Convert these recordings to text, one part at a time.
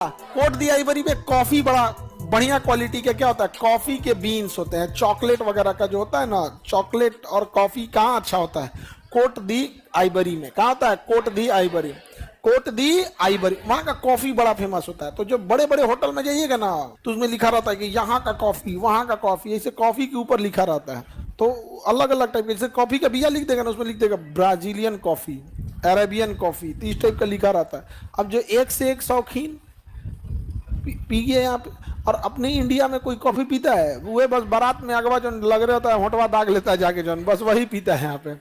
Coat दी Ivory में coffee बड़ा बढ़िया क्वालिटी का क्या होता है, कॉफी के बीन्स होते हैं, चॉकलेट वगैरह का जो होता है ना, चॉकलेट और कॉफी कहाँ अच्छा होता है, कोट दी आइवरी में। कहाँ होता है, कोट दी आइवरी, कोट दी आइवरी, वहां का कॉफी बड़ा फेमस होता है। तो जो बड़े बड़े होटल में जाइएगा ना, तो उसमें लिखा रहता है कि यहाँ का कॉफी, वहां का कॉफी, ऐसे कॉफी के ऊपर लिखा रहता है। तो अलग अलग टाइप के, जैसे कॉफी का बिया लिख देगा ना, उसमें लिख देगा ब्राजीलियन कॉफी, अरेबियन कॉफी, तो इस टाइप का लिखा रहता है। अब जो एक से एक शौकीन पी गए यहाँ पे, और अपने इंडिया में कोई कॉफी पीता है, वो बस बारात में अगवा जो लग रहा होता है, होटवा दाग लेता है जाके, जो बस वही पीता है यहाँ पे।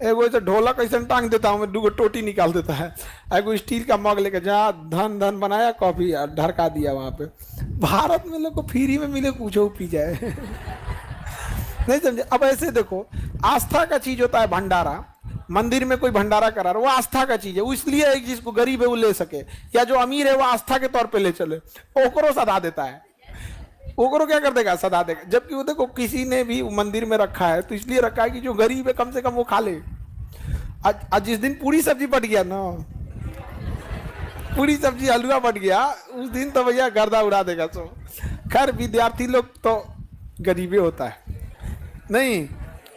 एगो ऐसे ढोलक ऐसे टांग देता हूँ मैं, दूगो टोटी निकाल देता है, एगो स्टील का मग लेके जहाँ धन धन बनाया कॉफी ढरका दिया वहाँ पे। भारत में लोग को फ्री में मिले पूछो पी जाए नहीं समझे। अब ऐसे देखो, आस्था का चीज होता है भंडारा, मंदिर में कोई भंडारा करा रहा, वो आस्था का चीज है, वो इसलिए एक जिसको गरीब है वो ले सके, या जो अमीर है वो आस्था के तौर पे ले चले, ओकरो सदा देता है, ओकरो क्या कर देगा, सदा देगा। जबकि वो देखो किसी ने भी मंदिर में रखा है तो इसलिए रखा है कि जो गरीब है कम से कम वो खा ले। आज जिस दिन पूरी सब्जी बट गया ना, पूरी सब्जी हलवा बट गया, उस दिन तो भैया गर्दा उड़ा देगा। सो खैर विद्यार्थी लोग तो गरीबे होता है नहीं,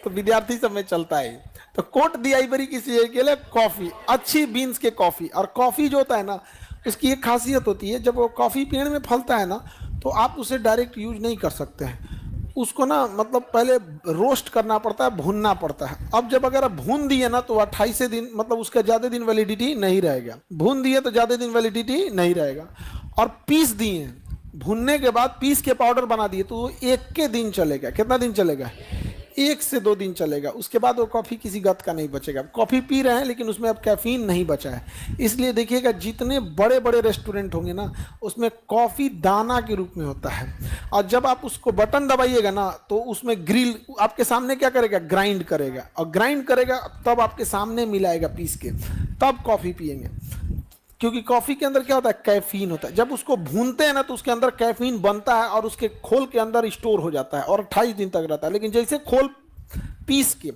तो विद्यार्थी सब में चलता है। तो कोट दी आइवरी किसी के लिए कॉफी, अच्छी बीन्स के कॉफी, और कॉफी जो होता है ना, उसकी एक खासियत होती है, जब वो कॉफी पेड़ में फलता है ना, तो आप उसे डायरेक्ट यूज नहीं कर सकते हैं, उसको ना मतलब पहले रोस्ट करना पड़ता है, भूनना पड़ता है। अब जब अगर आप भून दिए ना, तो 28 दिन मतलब उसका ज़्यादा दिन वैलिडिटी नहीं रहेगा, भून दिए तो ज़्यादा दिन वैलिडिटी नहीं रहेगा। और पीस दिए, भूनने के बाद पीस के पाउडर बना दिए, तो वो 1 के दिन चलेगा। कितना दिन चलेगा, 1 से 2 दिन चलेगा। उसके बाद वो कॉफ़ी किसी गत का नहीं बचेगा। कॉफ़ी पी रहे हैं लेकिन उसमें अब कैफीन नहीं बचा है। इसलिए देखिएगा जितने बड़े बड़े रेस्टोरेंट होंगे ना, उसमें कॉफ़ी दाना के रूप में होता है, और जब आप उसको बटन दबाइएगा ना, तो उसमें ग्रिल आपके सामने क्या करेगा, ग्राइंड करेगा, और ग्राइंड करेगा तब आपके सामने मिलाएगा पीस के, तब कॉफ़ी पियेंगे। क्योंकि कॉफ़ी के अंदर क्या होता है, कैफीन होता है। जब उसको भूनते हैं ना, तो उसके अंदर कैफीन बनता है और उसके खोल के अंदर स्टोर हो जाता है और 28 दिन तक रहता है। लेकिन जैसे खोल पीस के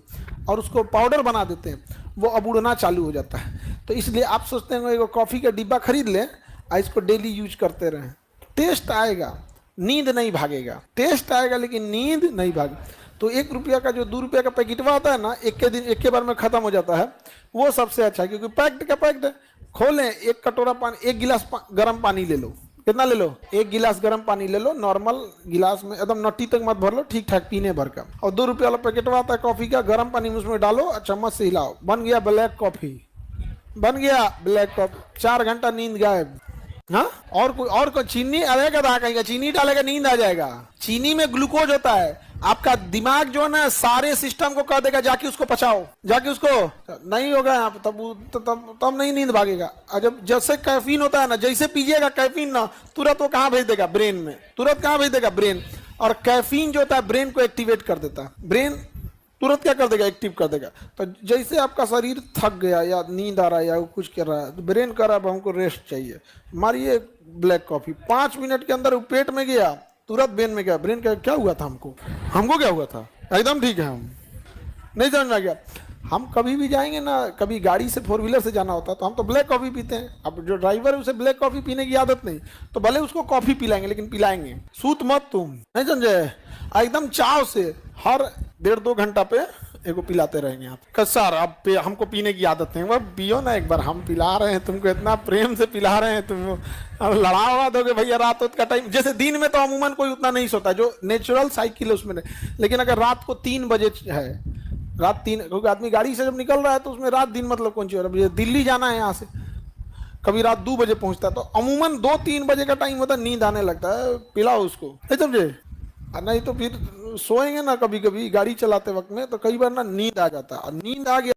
और उसको पाउडर बना देते हैं, वो अब उड़ना चालू हो जाता है। तो इसलिए आप सोचते हैं एगो कॉफ़ी का डिब्बा खरीद लें और इसको डेली यूज करते रहें, टेस्ट आएगा, नींद नहीं भागेगा, टेस्ट आएगा लेकिन नींद नहीं भागेगी। तो 1 रुपया का जो 2 रुपया का पैकेटवा होता है ना, एक के बार में खत्म हो जाता है, वो सबसे अच्छा है। क्योंकि पैक्ड का पैक्ड है। खोलें, 1 कटोरा पानी, 1 गिलास गर्म पानी ले लो। कितना ले लो, 1 गिलास गर्म पानी ले लो, नॉर्मल गिलास में, एकदम नट्टी तक मत भर लो, ठीक ठाक पीने भर का। और 2 रुपया वाला पैकेटवा आता है कॉफी का, गर्म पानी में उसमें डालो और चम्मच से हिलाओ, बन गया ब्लैक कॉफी, बन गया ब्लैक कॉफी। 4 घंटा नींद गायब। हाँ, और कोई चीनी अरेगा, कहीं चीनी डालेगा नींद आ जाएगा। चीनी में ग्लूकोज होता है, आपका दिमाग जो है ना सारे सिस्टम को कह देगा जाके उसको पचाओ, जाके उसको, नहीं होगा यहाँ पे, तब नहीं नींद भागेगा। और जब जैसे कैफीन होता है ना, जैसे पीजिएगा कैफीन ना, तुरंत वो कहाँ भेज देगा, ब्रेन में, तुरंत कहाँ भेज देगा, ब्रेन। और कैफीन जो होता है ब्रेन को एक्टिवेट कर देता है, ब्रेन तुरंत क्या कर देगा, एक्टिव कर देगा। तो जैसे आपका शरीर थक गया या नींद आ रहा है या कुछ कर रहा है, तो ब्रेन कह रहा है हमको रेस्ट चाहिए, मारिए ब्लैक कॉफी, 5 मिनट के अंदर वो पेट में गया, तुरंत ब्रेन में गया। ब्रेन का क्या हुआ था, हमको क्या हुआ था, एकदम ठीक है, हम नहीं समझ में आ गया। हम कभी भी जाएंगे ना, कभी गाड़ी से 4 व्हीलर से जाना होता है, तो हम तो ब्लैक कॉफ़ी पीते हैं। अब जो ड्राइवर है उसे ब्लैक कॉफ़ी पीने की आदत नहीं, तो भले उसको कॉफ़ी पिलाएंगे लेकिन पिलाएंगे, सूत मत तुम, नहीं समझे, एकदम चाव से हर 1.5-2 घंटा पे एगो पिलाते रहेंगे आप। सर अब हमको पीने की आदत नहीं, वह पियो ना एक बार, हम पिला रहे हैं तुमको, इतना प्रेम से पिला रहे हैं तुम, अब लड़ा हुआ दोगे भैया रात का टाइम। जैसे दिन में तो अमूमन कोई उतना नहीं सोता, जो नेचुरल साइकिल है उसमें नहीं, लेकिन अगर रात को 3 बजे है, रात 3, क्योंकि आदमी गाड़ी से जब निकल रहा है तो उसमें रात दिन मतलब कौन सी हो रहा है, दिल्ली जाना है यहाँ से, कभी रात 2 बजे पहुंचता है, तो अमूमन 2-3 बजे का टाइम होता है, नींद आने लगता है, पिलाओ उसको, नहीं समझे। नहीं तो फिर सोएंगे ना, कभी कभी गाड़ी चलाते वक्त में तो कई बार ना नींद आ जाता है, और नींद आ गया